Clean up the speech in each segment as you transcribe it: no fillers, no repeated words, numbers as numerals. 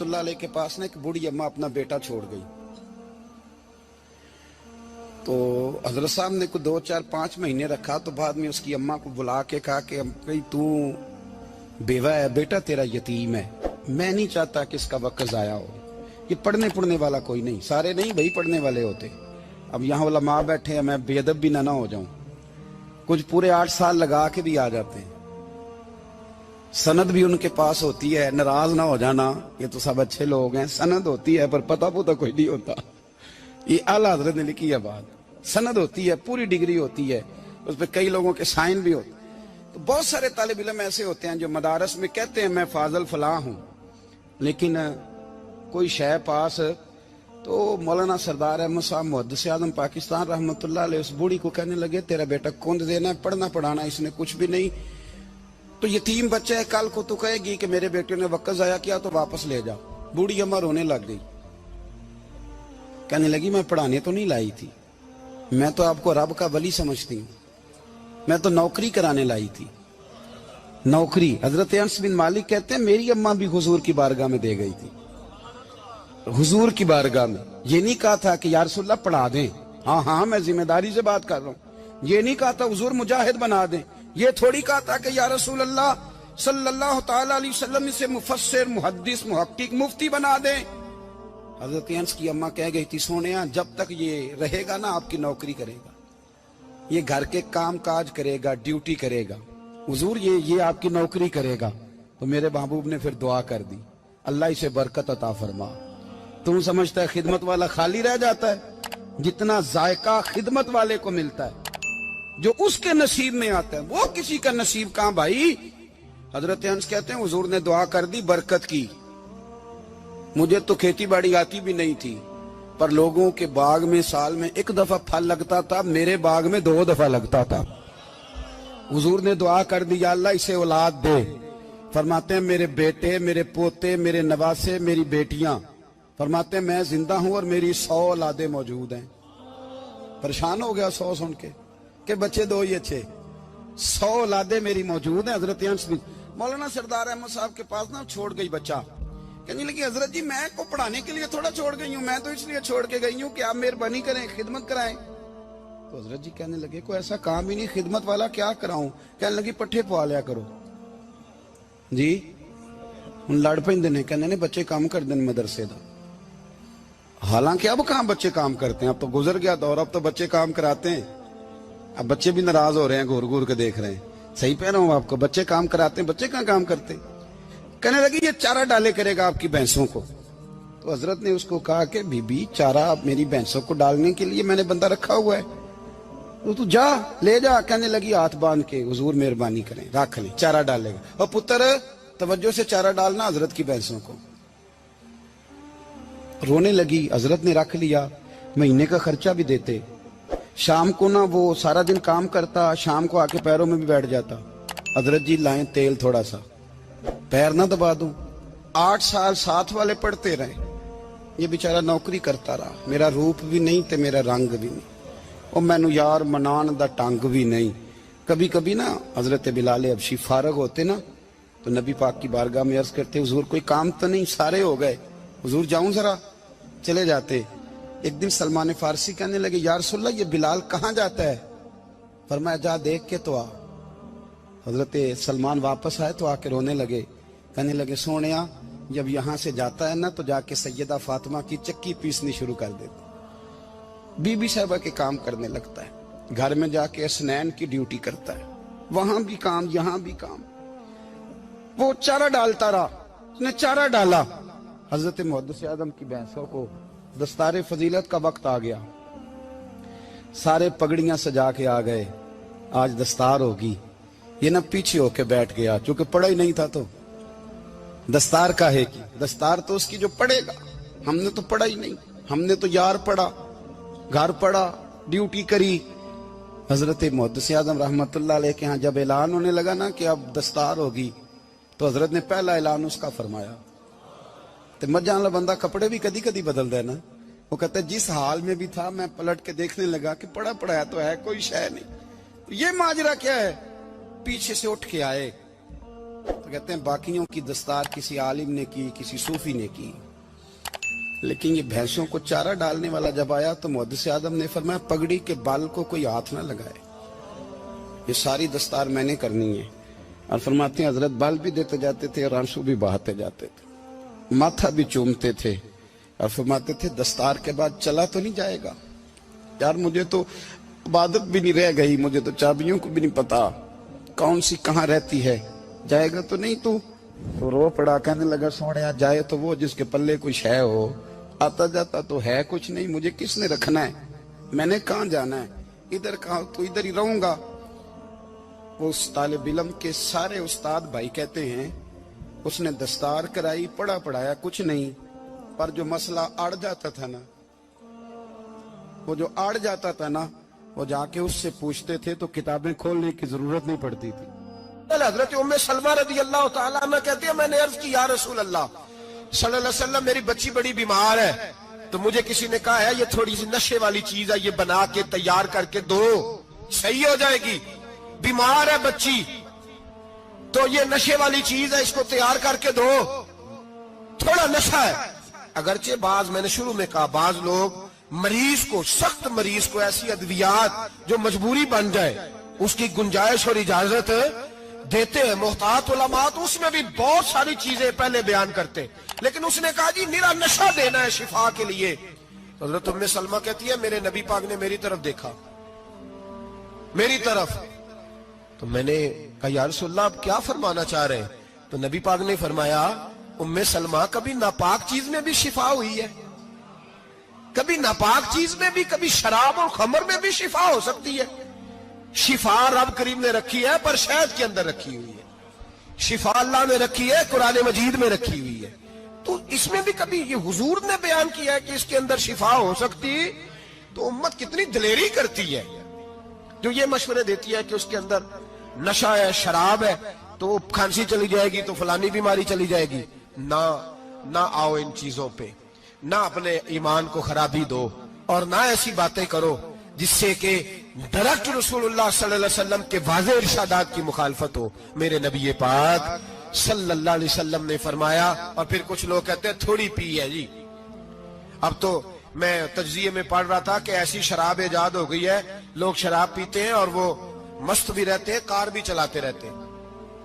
اللہ علیہ کے پاس نا ایک بوڑھی اماں اپنا بیٹا چھوڑ گئی. تو حضرت صاحب نے کو 2 4 5 مہینے رکھا. تو بعد میں اس کی اماں کو بلا کے کہا کہ تو بیوہ ہے, بیٹا تیرا یتیم ہے, میں نہیں چاہتا کہ اس کا وقت ضائع ہو. یہ پڑھنے والا کوئی نہیں, سارے نہیں بھائی پڑھنے والے ہوتے. اب یہاں علماء بیٹھے ہیں, میں بے ادب بھی نہ ہو جاؤں. کچھ پورے 8 سال لگا کے بھی آ جاتے ہیں, سند بھی ان کے پاس ہوتی ہے. ناراض نہ ہو جانا, یہ تو سب اچھے لوگ ہیں. سند ہوتی ہے پر پتہ پوتا کوئی نہیں ہوتا. یہ اعلیٰ حضرت نے لکھی ہے بات. سند ہوتی ہے, پوری ڈگری ہوتی ہے, اس پہ کئی لوگوں کے سائن بھی ہوتے ہیں. تو بہت سارے طالب علم ایسے ہوتے ہیں جو مدارس میں کہتے ہیں میں فاضل فلاں ہوں, لیکن کوئی شے پاس. تو مولانا سردار احمد صاحب محدث اعظم پاکستان رحمۃ اللہ علیہ اس بوڑھی کو کہنے لگے تیرا بیٹا کند دینا ہے, پڑھنا پڑھانا اس نے کچھ بھی نہیں. تو یتیم بچہ ہے, کل کو تو کہے گی کہ میرے بیٹے نے وقت ضائع کیا تو واپس لے جا. بوڑھی اماں رونے لگ گئی, کہنے لگی میں پڑھانے تو نہیں لائی تھی, میں تو آپ کو رب کا ولی سمجھتی ہوں, میں تو نوکری کرانے لائی تھی. نوکری. حضرت انس بن مالک کہتے ہیں میری اماں بھی حضور کی بارگاہ میں دے گئی تھی. حضور کی بارگاہ میں یہ نہیں کہا تھا کہ یا رسول اللہ پڑھا دیں, ہاں میں ذمہ داری سے بات کر رہا ہوں. یہ نہیں کہا تھا حضور مجاہد بنا دیں. یہ تھوڑی کہا تھا کہ یا رسول اللہ صلی اللہ تعالی علیہ وسلم سے مفسر محدث محقق مفتی بنا دیں. حضرت انس کی اماں کہہ گئی تھی سونیا جب تک یہ رہے گا نا آپ کی نوکری کرے گا, یہ گھر کے کام کاج کرے گا, ڈیوٹی کرے گا. حضور یہ آپ کی نوکری کرے گا. تو میرے محبوب نے پھر دعا کر دی, اللہ اسے برکت عطا فرما. تم سمجھتا ہے خدمت والا خالی رہ جاتا ہے؟ جتنا ذائقہ خدمت والے کو ملتا ہے, جو اس کے نصیب میں آتا ہے, وہ کسی کا نصیب کہاں بھائی. حضرت انس کہتے ہیں حضور نے دعا کر دی برکت کی. مجھے تو کھیتی باڑی آتی بھی نہیں تھی, پر لوگوں کے باغ میں سال میں 1 دفعہ پھل لگتا تھا, میرے باغ میں 2 دفعہ لگتا تھا. حضور نے دعا کر دی یا اللہ اسے اولاد دے. فرماتے ہیں میرے بیٹے, میرے پوتے, میرے نواسے, میری بیٹیاں. فرماتے ہیں میں زندہ ہوں اور میری 100 اولادیں موجود ہیں. پریشان ہو گیا 100 سن کے کہ بچے 2 ہی اچھے, 100 اولادیں میری موجود ہیں. حضرت انس بن مولانا سردار احمد صاحب کے پاس نا چھوڑ گئی بچہ. کہنے لگی حضرت جی میں کو پڑھانے کے لیے تھوڑا چھوڑ گئی ہوں, میں تو اس لیے چھوڑ کے گئی ہوں کہ آپ مہربانی کریں خدمت کرائیں. تو حضرت جی کہنے لگے کوئی ایسا کام ہی نہیں, خدمت والا کیا کراؤں. کہنے لگی پٹھے پوا لیا کرو. جی ہن لڑ پیندے نے, کہنے نے بچے کام کر دیں مدرسے دا. حالانکہ اب کہاں بچے کام کرتے ہیں, اب تو گزر گیا دور, اب تو بچے کام کراتے ہیں. اب بچے بھی ناراض ہو رہے ہیں, گور گور کے دیکھ رہے ہیں. صحیح پہ رہا ہوں آپ کو, بچے کام کراتے ہیں, بچے کہاں کام کرتے. کہنے لگی یہ چارہ ڈالے کرے گا آپ کی بھینسوں کو. تو حضرت نے اس کو کہا کہ بی بی چارہ میری بھینسوں کو ڈالنے کے لیے میں نے بندہ رکھا ہوا ہے, تو جا لے جا. کہنے لگی ہاتھ باندھ کے حضور مہربانی کریں رکھ لیں, چارہ ڈالے گا. اور پتر توجہ سے چارہ ڈالنا حضرت کی بھینسوں کو. رونے لگی. حضرت نے رکھ لیا, مہینے کا خرچہ بھی دیتے. شام کو نا وہ سارا دن کام کرتا, شام کو آ کے پیروں میں بھی بیٹھ جاتا. حضرت جی لائیں تیل تھوڑا سا, پیر نہ دبا دوں. 8 سال ساتھ والے پڑھتے رہے, یہ بیچارہ نوکری کرتا رہا. میرا روپ بھی نہیں تے میرا رنگ بھی نہیں, اور مینو یار منان دا ٹنگ بھی نہیں. کبھی کبھی نا حضرت بلال حبشی فارغ ہوتے نا تو نبی پاک کی بارگاہ میں عرض کرتے حضور کوئی کام تو نہیں, سارے ہو گئے, حضور جاؤں ذرا. چلے جاتے. ایک دن سلمان فارسی کہنے لگے یا رسول اللہ یہ بلال کہاں جاتا ہے. فرمایا جا دیکھ کے تو آ. حضرت سلمان واپس آئے تو آ کے رونے لگے. کہنے لگے سونیا جب یہاں سے جاتا ہے نا تو جا کے سیدہ فاطمہ کی چکی پیسنی شروع کر دیتا, بی بی صاحبہ کے کام کرنے لگتا ہے. گھر میں جا کے اسنین کی ڈیوٹی کرتا ہے, وہاں بھی کام یہاں بھی کام. وہ چارہ ڈالتا رہا, اس نے چارہ ڈالا. حضرت محدث اعظم کی بھینسوں کو دستار فضیلت کا وقت آ گیا, سارے پگڑیاں سجا کے آ گئے, آج دستار ہوگی. یہ نہ پیچھے ہو کے بیٹھ گیا, چونکہ پڑھا ہی نہیں تھا تو دستار کاہے کی. دستار تو اس کی جو پڑھے گا, ہم نے تو پڑھا ہی نہیں. ہم نے تو یار پڑھا, گھر پڑھا, ڈیوٹی کری. حضرت محدث اعظم رحمت اللہ علیہ کے ہاں جب اعلان ہونے لگا نا کہ اب دستار ہوگی, تو حضرت نے پہلا اعلان اس کا فرمایا. تو مت جان لا بندہ کپڑے بھی کدی کدی بدل دے نا. وہ کہتا ہے جس حال میں بھی تھا میں پلٹ کے دیکھنے لگا کہ پڑھا پڑھایا تو ہے, کوئی شے نہیں. یہ ماجرا کیا ہے. پیچھے سے اٹھ کے آئے, تو کہتے ہیں باقیوں کی دستار کسی عالم نے کی, کسی صوفی نے کی, لیکن یہ بھینسوں کو چارہ ڈالنے والا جب آیا تو محدث اعظم نے فرمایا پگڑی کے بال کو کوئی ہاتھ نہ لگائے, یہ ساری دستار میں نے کرنی ہے. اور فرماتے ہیں حضرت بال بھی دیتے جاتے تھے اور آنسو بھی بہاتے جاتے تھے, ماتھا بھی چومتے تھے اور فرماتے تھے دستار کے بعد چلا تو نہیں جائے گا یار, مجھے تو عبادت بھی نہیں رہ گئی, مجھے تو چابیوں کو بھی نہیں پتا کون سی کہاں رہتی ہے, جائے گا تو نہیں تو رو پڑا, کہنے لگا سوڑیا جائے تو وہ جس کے پلے کچھ ہے ہو, آتا جاتا تو ہے کچھ نہیں, مجھے کس نے رکھنا ہے, میں نے کہاں جانا ہے, ادھر کہاں تو ادھر ہی رہوں گا. اس طالب علم کے سارے استاد بھائی کہتے ہیں اس نے دستار کرائی, پڑھا پڑھایا کچھ نہیں, پر جو مسئلہ اڑ جاتا تھا نا, وہ جو اڑ جاتا تھا نا, وہ جا کے اس سے پوچھتے تھے تو کتابیں کھولنے کی ضرورت نہیں پڑتی تھی. حضرت ام سلمہ رضی اللہ تعالیٰ عنہ کہتی ہے میں نے عرض کی یا رسول اللہ صلی اللہ علیہ وسلم میری بچی بڑی بیمار ہے, تو مجھے کسی نے کہا ہے یہ تھوڑی سی نشے والی چیز ہے, یہ بنا کے تیار کر کے دو صحیح ہو جائے گی, بیمار ہے بچی تو یہ نشے والی چیز ہے, اس کو تیار کر کے دو, تھوڑا نشہ ہے. اگرچہ بعض, میں نے شروع میں کہا, بعض لوگ مریض کو, سخت مریض کو ایسی ادویات جو مجبوری بن جائے اس کی گنجائش اور اجازت دیتے ہیں. محتاط علماء تو اس میں بھی بہت ساری چیزیں پہلے بیان کرتے, لیکن اس نے کہا جی میرا نشہ دینا ہے شفا کے لیے. حضرت ام سلمہ کہتی ہے میرے نبی پاک نے میری طرف دیکھا, میری طرف, تو میں نے کہا یا رسول اللہ آپ کیا فرمانا چاہ رہے ہیں؟ تو نبی پاک نے فرمایا ام سلمہ کبھی ناپاک چیز میں بھی شفا ہوئی ہے, کبھی ناپاک چیز میں بھی, کبھی شراب اور خمر میں بھی شفا ہو سکتی ہے. شفا رب کریم نے رکھی ہے پر شہد کے اندر رکھی ہوئی ہے, شفا اللہ نے رکھی ہے قرآن مجید میں رکھی ہوئی ہے, تو اس میں بھی کبھی یہ حضور نے بیان کیا ہے کہ اس کے اندر شفا ہو سکتی, تو امت کتنی دلیری کرتی ہے جو یہ مشورے دیتی ہے کہ اس کے اندر نشہ ہے, شراب ہے, تو وہ کھانسی چلی جائے گی تو فلانی بیماری چلی جائے گی. نہ آؤ ان چیزوں پہ, نہ اپنے ایمان کو خرابی دو, اور نہ ایسی باتیں کرو جس سے کہ ڈائریکٹ رسول اللہ صلی اللہ علیہ وسلم کے واضح ارشادات کی مخالفت ہو. میرے نبی پاک صلی اللہ علیہ وسلم نے فرمایا, اور پھر کچھ لوگ کہتے ہیں تھوڑی پی ہے جی. اب تو میں تجزیے میں پڑھ رہا تھا کہ ایسی شراب ایجاد ہو گئی ہے, لوگ شراب پیتے ہیں اور وہ مست بھی رہتے ہیں, کار بھی چلاتے رہتے ہیں,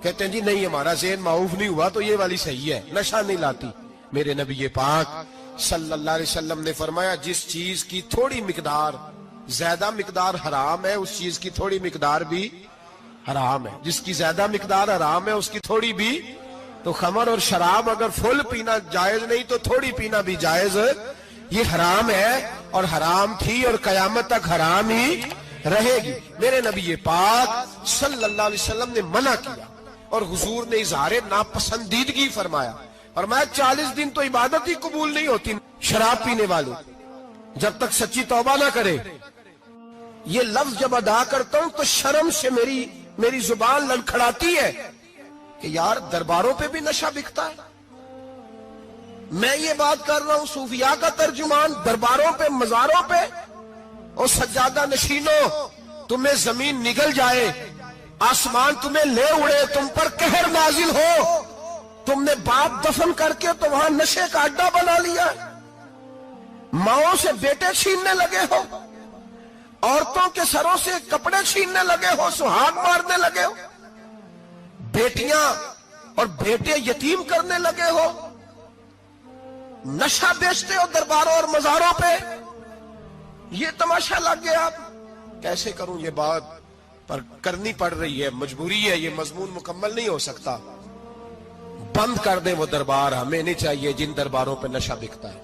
کہتے ہیں جی نہیں ہمارا ذہن معاف نہیں ہوا تو یہ والی صحیح ہے, نشہ نہیں لاتی. میرے نبی پاک صلی اللہ علیہ وسلم نے فرمایا جس چیز کی تھوڑی مقدار, زیادہ مقدار حرام ہے اس چیز کی تھوڑی مقدار بھی حرام ہے, جس کی زیادہ مقدار حرام ہے اس کی تھوڑی بھی. تو خمر اور شراب اگر فل پینا جائز نہیں تو تھوڑی پینا بھی جائز, یہ حرام ہے اور حرام تھی اور قیامت تک حرام ہی رہے گی. میرے نبی پاک صلی اللہ علیہ وسلم نے منع کیا اور حضور نے اظہار ناپسندیدگی فرمایا, فرمایا 40 دن تو عبادت ہی قبول نہیں ہوتی شراب پینے والے جب تک سچی توبہ نہ کرے. یہ لفظ جب ادا کرتا ہوں تو شرم سے میری زبان لڑکھڑاتی ہے کہ یار درباروں پہ بھی نشہ بکتا ہے. میں یہ بات کر رہا ہوں صوفیاء کا ترجمان, درباروں پہ, مزاروں پہ, اور سجادہ نشینوں تمہیں زمین نگل جائے, آسمان تمہیں لے اڑے, تم پر قہر نازل ہو, تم نے باپ دفن کر کے تو وہاں نشے کا اڈا بنا لیا, ماؤں سے بیٹے چھیننے لگے ہو, عورتوں کے سروں سے کپڑے چھیننے لگے ہو, سہاگ مارنے لگے ہو, بیٹیاں اور بیٹے یتیم کرنے لگے ہو, نشہ بیچتے ہو درباروں اور مزاروں پہ. یہ تماشا لگ گیا. آپ کیسے کروں یہ بات, پر کرنی پڑ رہی ہے, مجبوری ہے, یہ مضمون مکمل نہیں ہو سکتا. بند کر دیں وہ دربار, ہمیں نہیں چاہیے جن درباروں پہ نشہ بکتا ہے.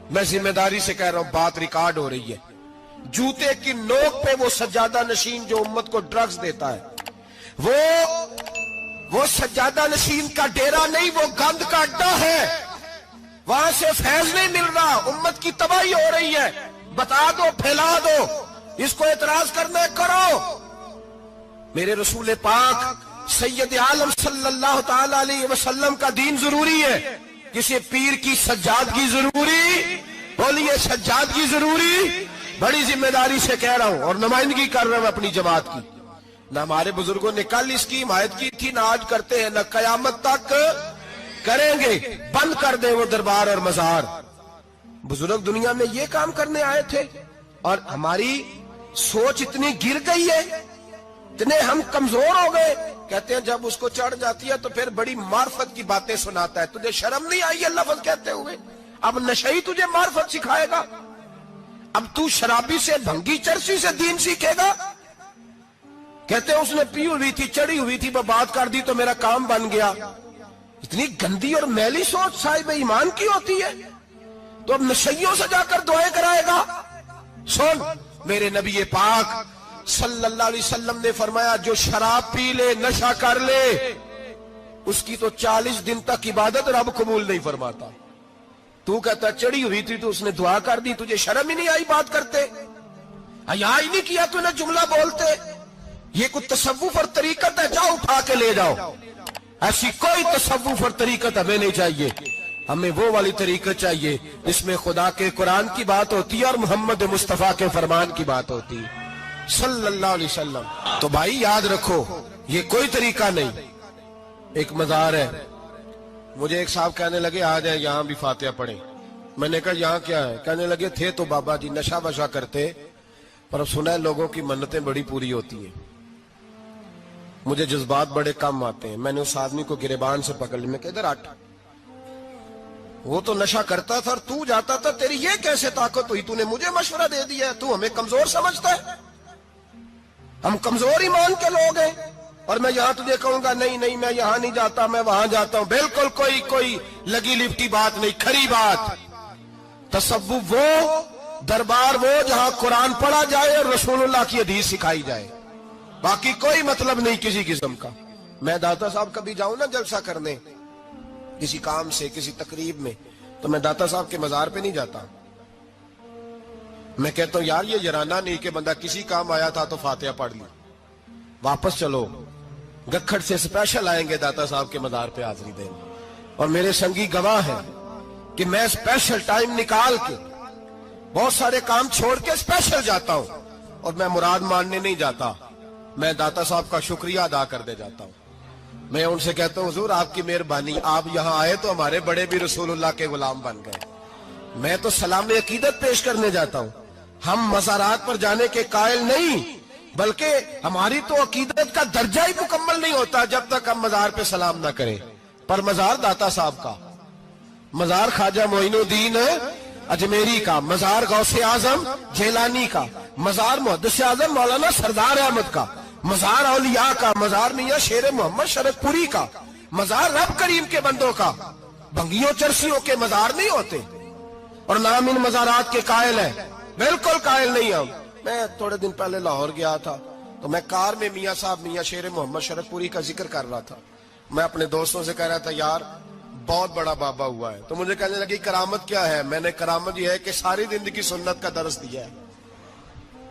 میں ذمہ داری سے کہہ رہا ہوں, بات ریکارڈ ہو رہی ہے. جوتے کی نوک پہ وہ سجادہ نشین جو امت کو ڈرگز دیتا ہے, وہ سجادہ نشین کا ڈیرا نہیں, وہ گند کا اڈا ہے, وہاں سے فیض نہیں مل رہا, امت کی تباہی ہو رہی ہے. بتا دو, پھیلا دو, اس کو اعتراض کرنا کرو. میرے رسول پاک سید عالم صلی اللہ تعالی علیہ وسلم کا دین ضروری ہے, کسی پیر کی سجادگی ضروری, بولیے سجادگی ضروری. بڑی ذمہ داری سے کہہ رہا ہوں اور نمائندگی کر رہا ہوں اپنی جماعت کی. نہ ہمارے بزرگوں نے کل اس کی حمایت کی تھی، نہ آج کرتے ہیں، نہ قیامت تک کریں گے۔ بند کر دیں وہ دربار اور مزار۔ بزرگ دنیا میں یہ کام کرنے آئے تھے، اور ہماری سوچ اتنی گر گئی ہے، اتنے ہم کمزور ہو گئے۔ کہتے ہیں جب اس کو چڑھ جاتی ہے تو پھر بڑی معرفت کی باتیں سناتا ہے۔ تجھے شرم نہیں آئی یہ لفظ کہتے ہوئے؟ اب نشئی تجھے معرفت سکھائے گا؟ اب تو شرابی سے، بھنگی چرسی سے دین سیکھے گا؟ کہتے ہیں اس نے پی ہوئی تھی، چڑھی ہوئی تھی، وہ بات کر دی تو میرا کام بن گیا۔ اتنی گندی اور میلی سوچ صاحب ایمان کی ہوتی ہے، تو اب نشیوں سے جا کر دعائیں کرائے گا؟ سن، میرے نبی پاک صلی اللہ علیہ وسلم نے فرمایا جو شراب پی لے، نشہ کر لے، اس کی تو 40 دن تک عبادت رب قبول نہیں فرماتا۔ تو کہتا چڑھی ہوئی تھی تو اس نے دعا کر دی، تجھے شرم ہی نہیں آئی بات کرتے؟ حیا ہی نہیں کیا تو نہ جملہ بولتے؟ یہ کوئی تصوف اور طریقت ہے؟ جاؤ اٹھا کے لے جاؤ۔ ایسی کوئی تصوف اور طریقت ہمیں نہیں چاہیے، ہمیں وہ والی طریقت چاہیے جس میں خدا کے قرآن کی بات ہوتی ہے اور محمد مصطفیٰ کے فرمان کی بات ہوتی ہے صلی اللہ علیہ وسلم۔ تو بھائی یاد رکھو، یہ کوئی طریقہ نہیں۔ ایک مزار ہے، مجھے ایک صاحب کہنے لگے آ جائیں یہاں بھی فاتحہ پڑھیں۔ میں نے کہا یہاں کیا ہے؟ کہنے لگے تھے تو بابا جی نشہ وشا کرتے، پر اب سنا ہے لوگوں کی منتیں بڑی پوری ہوتی ہیں۔ مجھے جذبات بڑے کم آتے ہیں۔ میں نے اس آدمی کو گریبان سے پکڑ لی، میں کہ ادھر ہٹ، وہ تو نشہ کرتا تھا اور تو جاتا تھا، تیری یہ کیسے طاقت ہوئی؟ تو نے مجھے مشورہ دے دیا ہے، تو ہمیں کمزور سمجھتا ہے؟ ہم کمزور ایمان کے لوگ ہیں، اور میں یہاں تجھے کہوں گا نہیں نہیں میں یہاں نہیں جاتا، میں وہاں جاتا ہوں۔ بالکل کوئی لگی لپٹی بات نہیں، کھری بات۔ تصوف وہ، دربار وہ جہاں قرآن پڑھا جائے اور رسول اللہ کی حدیث سکھائی جائے، باقی کوئی مطلب نہیں کسی قسم کا۔ میں داتا صاحب کبھی جاؤں نا جلسہ کرنے کسی کام سے، کسی تقریب میں، تو میں داتا صاحب کے مزار پہ نہیں جاتا۔ میں کہتا ہوں یار یہ یرانہ نہیں کہ بندہ کسی کام آیا تھا تو فاتحہ پڑھ لی، واپس چلو گکھڑ سے اسپیشل آئیں گے داتا صاحب کے مزار پہ حاضری دیں۔ اور میرے سنگی گواہ ہیں کہ میں اسپیشل ٹائم نکال کے بہت سارے کام چھوڑ کے اسپیشل جاتا ہوں، اور میں مراد ماننے نہیں جاتا، میں داتا صاحب کا شکریہ ادا کر دے جاتا ہوں۔ میں ان سے کہتا ہوں حضور آپ کی مہربانی، آپ یہاں آئے تو ہمارے بڑے بھی رسول اللہ کے غلام بن گئے۔ میں تو سلام عقیدت پیش کرنے جاتا ہوں، ہم مزارات پر جانے کے قائل نہیں، بلکہ ہماری تو عقیدت کا درجہ ہی مکمل نہیں ہوتا جب تک ہم مزار پہ سلام نہ کریں۔ پر مزار داتا صاحب کا، مزار خواجہ معین الدین اجمیری کا، مزار غوث اعظم جیلانی کا، مزار محدث اعظم مولانا سردار احمد کا، مزار اولیاء کا، مزار میاں شیر محمد شرک پوری کا، مزار رب کریم کے بندوں کا۔ بھنگیوں چرسیوں کے مزار نہیں ہوتے، اور نام ان مزارات کے قائل ہیں، بالکل قائل نہیں ہم۔ میں تھوڑے دن پہلے لاہور گیا تھا، تو میں کار میں میاں صاحب میاں شیر محمد شرک پوری کا ذکر کر رہا تھا۔ میں اپنے دوستوں سے کہہ رہا تھا یار بہت بڑا بابا ہوا ہے، تو مجھے کہنے لگی کرامت کیا ہے؟ میں نے کرامت یہ ہے کہ ساری زندگی سنت کا درس دیا ہے۔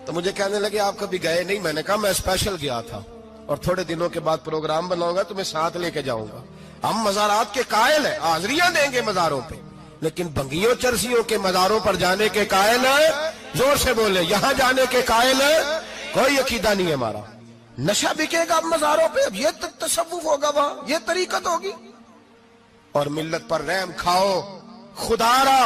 تو مجھے کہنے لگے آپ کبھی گئے نہیں؟ میں نے کہا میں اسپیشل گیا تھا، اور تھوڑے دنوں کے بعد پروگرام بناؤں گا تو میں ساتھ لے کے جاؤں گا۔ ہم مزارات کے قائل ہیں، حاضریاں دیں گے مزاروں پہ، لیکن بھنگیوں چرسیوں کے مزاروں پر جانے کے قائل ہیں؟ زور سے بولے، یہاں جانے کے قائل ہیں؟ کوئی عقیدہ نہیں ہے ہمارا۔ نشہ بکے گا اب مزاروں پہ، اب یہ تصوف ہوگا وہاں، یہ طریقت ہوگی۔ اور ملت پر رحم کھاؤ خدا را۔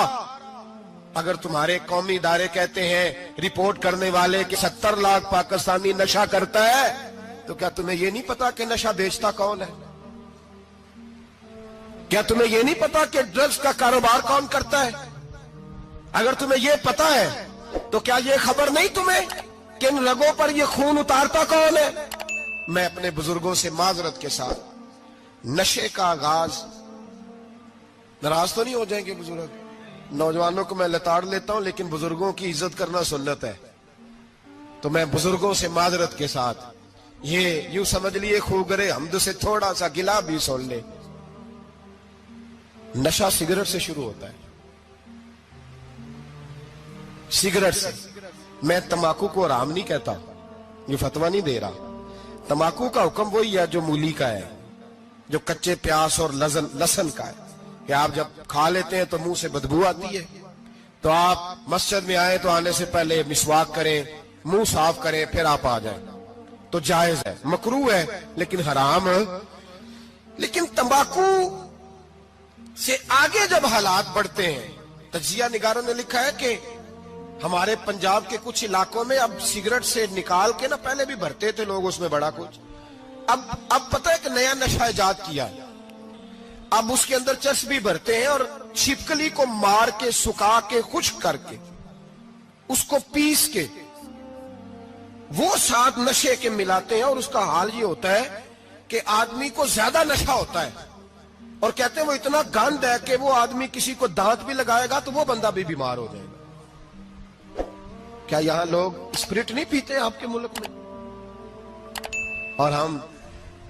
اگر تمہارے قومی ادارے کہتے ہیں رپورٹ کرنے والے کہ 70 لاکھ پاکستانی نشہ کرتا ہے، تو کیا تمہیں یہ نہیں پتا کہ نشہ بیچتا کون ہے؟ کیا تمہیں یہ نہیں پتا کہ ڈرگز کا کاروبار کون کرتا ہے؟ اگر تمہیں یہ پتا ہے تو کیا یہ خبر نہیں تمہیں کہ ان رگوں پر یہ خون اتارتا کون ہے؟ میں اپنے بزرگوں سے معذرت کے ساتھ، نشے کا آغاز، ناراض تو نہیں ہو جائیں گے بزرگ؟ نوجوانوں کو میں لتاڑ لیتا ہوں، لیکن بزرگوں کی عزت کرنا سنت ہے، تو میں بزرگوں سے معذرت کے ساتھ یہ یوں سمجھ لیے خوگرے حمد سے تھوڑا سا گلا بھی سن لے۔ نشہ سگریٹ سے شروع ہوتا ہے، سگریٹ سے۔ میں تمباکو کو حرام نہیں کہتا، یہ فتویٰ نہیں دے رہا۔ تمباکو کا حکم وہی ہے جو مولی کا ہے، جو کچے پیاز اور لہسن کا ہے، کہ آپ جب کھا لیتے ہیں تو منہ سے بدبو آتی ہے، تو آپ مسجد میں آئیں تو آنے سے پہلے مسواک کریں، منہ صاف کریں، پھر آپ آ جائیں۔ تو جائز ہے، مکروہ ہے لیکن حرام۔ لیکن تمباکو سے آگے جب حالات بڑھتے ہیں، تجزیہ نگاروں نے لکھا ہے کہ ہمارے پنجاب کے کچھ علاقوں میں اب سگریٹ سے نکال کے نا، پہلے بھی بھرتے تھے لوگ اس میں بڑا کچھ، اب پتہ ہے کہ نیا نشہ ایجاد کیا ہے، اب اس کے اندر چرس بھی بھرتے ہیں اور چھپکلی کو مار کے سکھا کے خشک کر کے اس کو پیس کے وہ ساتھ نشے کے ملاتے ہیں، اور اس کا حال یہ ہوتا ہے کہ آدمی کو زیادہ نشہ ہوتا ہے، اور کہتے ہیں وہ اتنا گند ہے کہ وہ آدمی کسی کو دانت بھی لگائے گا تو وہ بندہ بھی بیمار ہو جائے گا۔ کیا یہاں لوگ اسپرٹ نہیں پیتے آپ کے ملک میں؟ اور ہم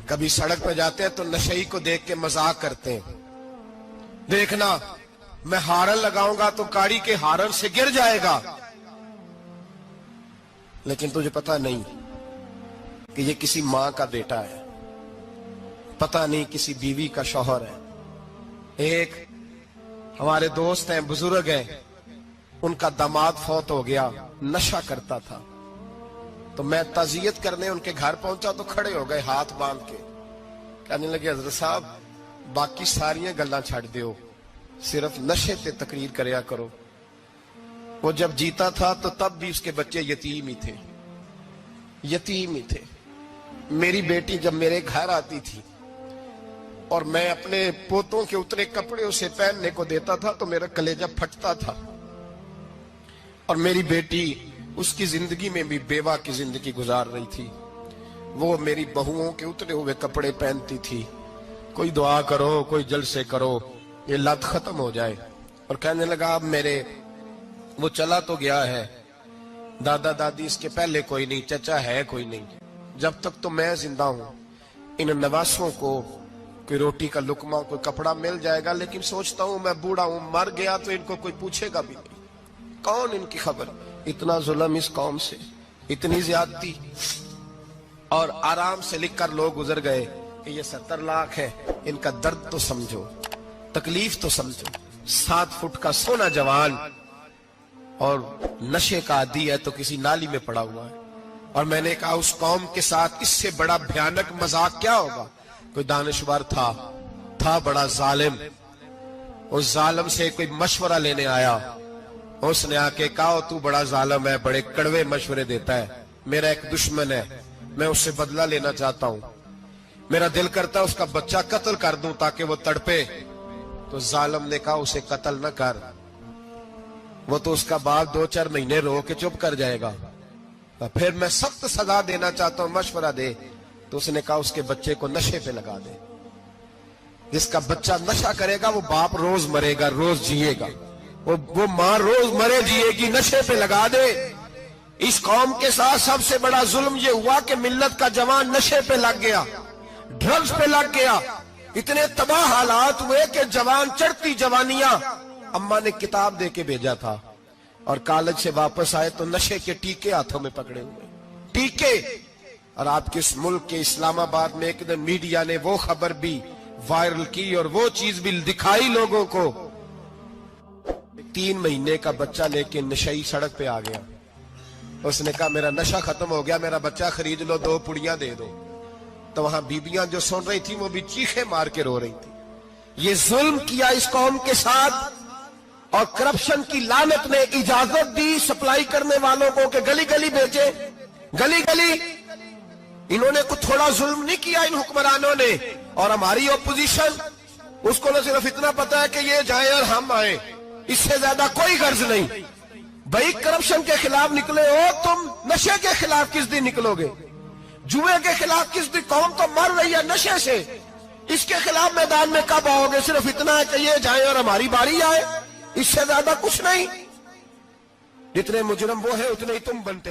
کبھی سڑک پہ جاتے ہیں تو نشئی کو دیکھ کے مذاق کرتے ہیں، دیکھنا میں ہارن لگاؤں گا تو گاڑی کے ہارن سے گر جائے گا، لیکن تجھے پتا نہیں کہ یہ کسی ماں کا بیٹا ہے، پتا نہیں کسی بیوی کا شوہر ہے۔ ایک ہمارے دوست ہیں، بزرگ ہیں، ان کا داماد فوت ہو گیا، نشہ کرتا تھا، تو میں تعزیت کرنے ان کے گھر پہنچا تو کھڑے ہو گئے ہاتھ باندھ کے، کہنے لگے حضرت صاحب باقی ساریاں گلاں چھڑ دیو، صرف نشے تے تقریر کریا کرو۔ وہ جب جیتا تھا تو تب بھی اس کے بچے یتیم ہی تھے، یتیم ہی تھے۔ میری بیٹی جب میرے گھر آتی تھی اور میں اپنے پوتوں کے اتنے کپڑے اسے پہننے کو دیتا تھا تو میرا کلیجہ پھٹتا تھا، اور میری بیٹی اس کی زندگی میں بھی بیوہ کی زندگی گزار رہی تھی، وہ میری بہوؤں کے اترے ہوئے کپڑے پہنتی تھی، کوئی دعا کرو، کوئی جلسے کرو، یہ لت ختم ہو جائے۔ اور کہنے لگا اب میرے وہ چلا تو گیا ہے، دادا دادی اس کے پہلے کوئی نہیں، چچا ہے کوئی نہیں، جب تک تو میں زندہ ہوں ان نواسوں کو کوئی روٹی کا لقمہ، کوئی کپڑا مل جائے گا، لیکن سوچتا ہوں میں بوڑھا ہوں، مر گیا تو ان کو کوئی پوچھے گا بھی نہیں، کون ان کی خبر۔ اتنا ظلم اس قوم سے، اتنی زیادتی، اور آرام سے لکھ کر لوگ گزر گئے کہ یہ 70 لاکھ ہے، ان کا درد تو سمجھو، تکلیف تو سمجھو۔ 7 فٹ کا سونا جوان اور نشے کا عادی ہے تو کسی نالی میں پڑا ہوا ہے۔ اور میں نے کہا اس قوم کے ساتھ اس سے بڑا بھیانک مذاق کیا ہوگا؟ کوئی دانشور تھا بڑا ظالم، اس ظالم سے کوئی مشورہ لینے آیا، اس نے آ کے کہا تو بڑا ظالم ہے، بڑے کڑوے مشورے دیتا ہے، میرا ایک دشمن ہے، میں اس سے بدلہ لینا چاہتا ہوں، میرا دل کرتا ہے اس کا بچہ قتل کر دوں تاکہ وہ تڑپے۔ تو ظالم نے کہا اسے قتل نہ کر، وہ تو اس کا باپ 2-4 مہینے رو کے چپ کر جائے گا، پھر میں سخت سزا دینا چاہتا ہوں، مشورہ دے۔ تو اس نے کہا اس کے بچے کو نشے پہ لگا دے، جس کا بچہ نشہ کرے گا وہ باپ روز مرے گا، روز جیے گا، وہ ماں روز مرے جیے گی، نشے پہ لگا دے۔ اس قوم کے ساتھ سب سے بڑا ظلم یہ ہوا کہ ملت کا جوان نشے پہ لگ گیا، ڈرگز پہ لگ گیا، اتنے تباہ حالات ہوئے کہ جوان چڑھتی جوانیاں، اماں نے کتاب دے کے بھیجا تھا، اور کالج سے واپس آئے تو نشے کے ٹیکے ہاتھوں میں پکڑے ہوئے، ٹیکے۔ اور آپ کے اس ملک کے اسلام آباد میں ایک دن میڈیا نے وہ خبر بھی وائرل کی اور وہ چیز بھی دکھائی لوگوں کو، 3 مہینے کا بچہ لے کے نشئی سڑک پہ آ گیا، اس نے کہا میرا نشہ ختم ہو گیا، میرا بچہ خرید لو، 2 پڑیاں دے دو۔ تو وہاں بیبیاں جو سن رہی تھی وہ بھی چیخے مار کے رو رہی تھی۔ یہ ظلم کیا اس قوم کے ساتھ، اور کرپشن کی لعنت نے اجازت دی سپلائی کرنے والوں کو کہ گلی گلی بیچے، گلی گلی۔ انہوں نے کچھ تھوڑا ظلم نہیں کیا ان حکمرانوں نے، اور ہماری اپوزیشن اس کو نہ صرف اتنا پتا ہے کہ یہ جائیں اور ہم آئیں، اس سے زیادہ کوئی غرض نہیں۔ بھائی کرپشن کے خلاف نکلے ہو تم، نشے کے خلاف کس دن نکلو گے؟ جوئے کے خلاف کس دن؟ قوم تو مر رہی ہے نشے سے، اس کے خلاف میدان میں کب آؤ گے؟ صرف اتنا ہے کہ یہ جائیں اور ہماری باری آئے، اس سے زیادہ کچھ نہیں۔ جتنے مجرم وہ ہیں اتنے ہی تم بنتے جاؤ۔